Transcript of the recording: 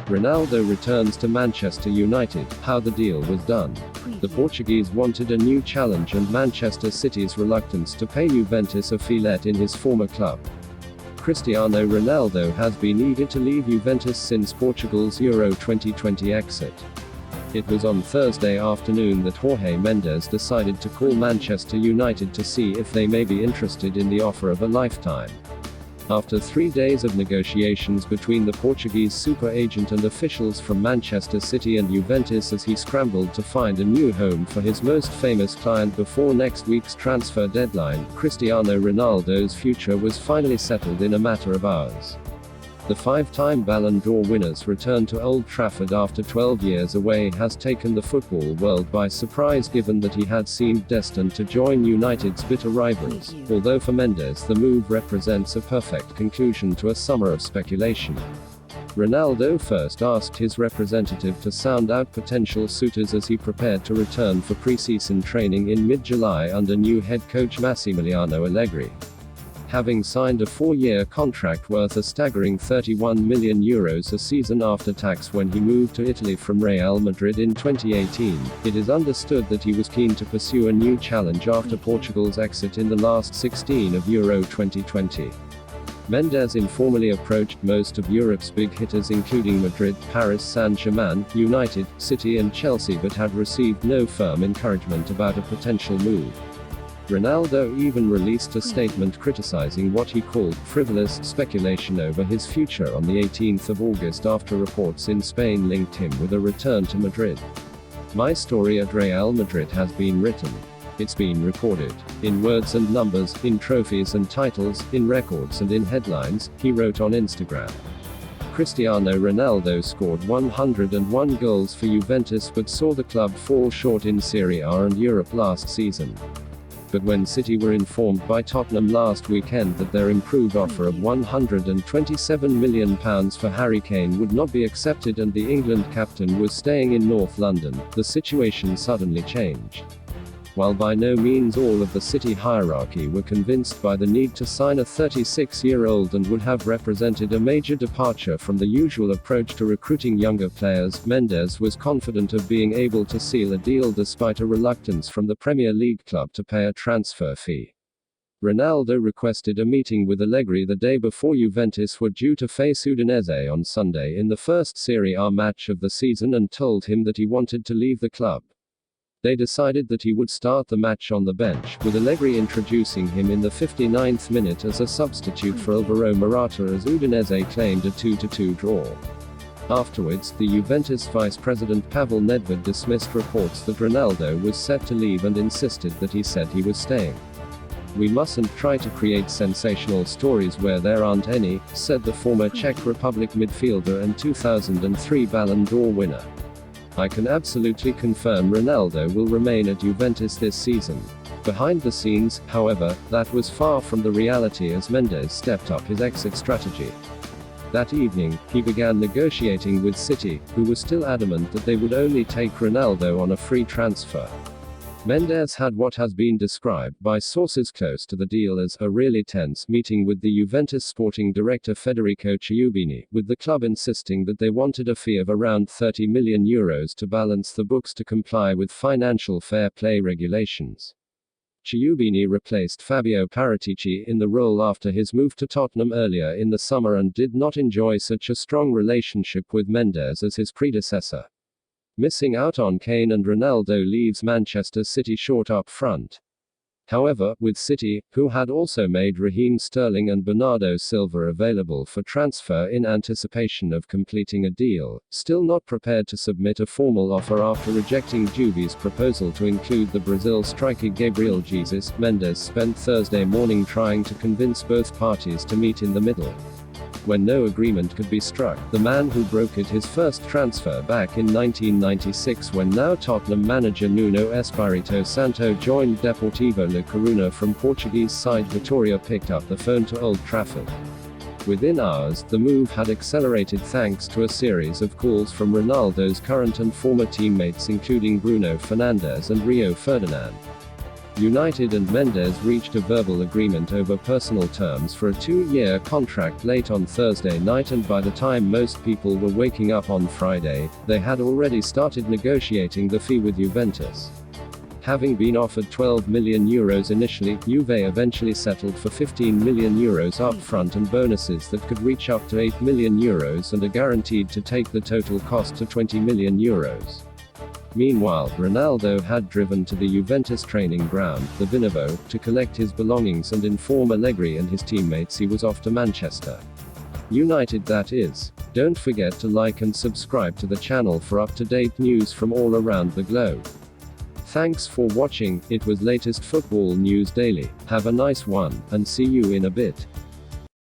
Ronaldo returns to Manchester United, how the deal was done. The Portuguese wanted a new challenge and Manchester City's reluctance to pay Juventus a fee let in his former club. Cristiano Ronaldo has been eager to leave Juventus since Portugal's Euro 2020 exit. It was on Thursday afternoon that Jorge Mendes decided to call Manchester United to see if they may be interested in the offer of a lifetime. After 3 days of negotiations between the Portuguese super agent and officials from Manchester City and Juventus as he scrambled to find a new home for his most famous client before next week's transfer deadline, Cristiano Ronaldo's future was finally settled in a matter of hours. The 5-time Ballon d'Or winner's return to Old Trafford after 12 years away has taken the football world by surprise given that he had seemed destined to join United's bitter rivals, although for Mendes the move represents a perfect conclusion to a summer of speculation. Ronaldo first asked his representative to sound out potential suitors as he prepared to return for pre-season training in mid-July under new head coach Massimiliano Allegri. Having signed a 4-year contract worth a staggering €31 million a season after tax when he moved to Italy from Real Madrid in 2018, it is understood that he was keen to pursue a new challenge after Portugal's exit in the last 16 of Euro 2020. Mendes informally approached most of Europe's big hitters including Madrid, Paris Saint-Germain, United, City and Chelsea but had received no firm encouragement about a potential move. Ronaldo even released a statement criticizing what he called frivolous speculation over his future on the 18th of August after reports in Spain linked him with a return to Madrid. "My story at Real Madrid has been written. It's been recorded. In words and numbers, in trophies and titles, in records and in headlines," he wrote on Instagram. Cristiano Ronaldo scored 101 goals for Juventus but saw the club fall short in Serie A and Europe last season. But when City were informed by Tottenham last weekend that their improved offer of £127 million for Harry Kane would not be accepted and the England captain was staying in North London, the situation suddenly changed. While by no means all of the City hierarchy were convinced by the need to sign a 36-year-old and would have represented a major departure from the usual approach to recruiting younger players, Mendes was confident of being able to seal a deal despite a reluctance from the Premier League club to pay a transfer fee. Ronaldo requested a meeting with Allegri the day before Juventus were due to face Udinese on Sunday in the first Serie A match of the season and told him that he wanted to leave the club. They decided that he would start the match on the bench, with Allegri introducing him in the 59th minute as a substitute for Alvaro Morata as Udinese claimed a 2-2 draw. Afterwards, the Juventus vice president Pavel Nedved dismissed reports that Ronaldo was set to leave and insisted that he said he was staying. "We mustn't try to create sensational stories where there aren't any," said the former Czech Republic midfielder and 2003 Ballon d'Or winner. "I can absolutely confirm Ronaldo will remain at Juventus this season." Behind the scenes, however, that was far from the reality as Mendes stepped up his exit strategy. That evening, he began negotiating with City, who was still adamant that they would only take Ronaldo on a free transfer. Mendes had what has been described by sources close to the deal as a really tense meeting with the Juventus sporting director Federico Chiellini, with the club insisting that they wanted a fee of around €30 million to balance the books to comply with financial fair play regulations. Chiellini replaced Fabio Paratici in the role after his move to Tottenham earlier in the summer and did not enjoy such a strong relationship with Mendes as his predecessor. Missing out on Kane and Ronaldo leaves Manchester City short up front. However, with City, who had also made Raheem Sterling and Bernardo Silva available for transfer in anticipation of completing a deal, still not prepared to submit a formal offer after rejecting Juve's proposal to include the Brazil striker Gabriel Jesus, Mendes spent Thursday morning trying to convince both parties to meet in the middle. When no agreement could be struck, the man who brokered his first transfer back in 1996 when now Tottenham manager Nuno Espirito Santo joined Deportivo La Coruña from Portuguese side Vitória picked up the phone to Old Trafford. Within hours, the move had accelerated thanks to a series of calls from Ronaldo's current and former teammates including Bruno Fernandes and Rio Ferdinand. United and Mendes reached a verbal agreement over personal terms for a 2-year contract late on Thursday night, and by the time most people were waking up on Friday, they had already started negotiating the fee with Juventus. Having been offered €12 million initially, Juve eventually settled for €15 million up front and bonuses that could reach up to €8 million and are guaranteed to take the total cost to €20 million. Meanwhile, Ronaldo had driven to the Juventus training ground, the Vinovo, to collect his belongings and inform Allegri and his teammates he was off to Manchester United, that is. Don't forget to like and subscribe to the channel for up-to-date news from all around the globe. Thanks for watching. It was latest football news daily. Have a nice one, and see you in a bit.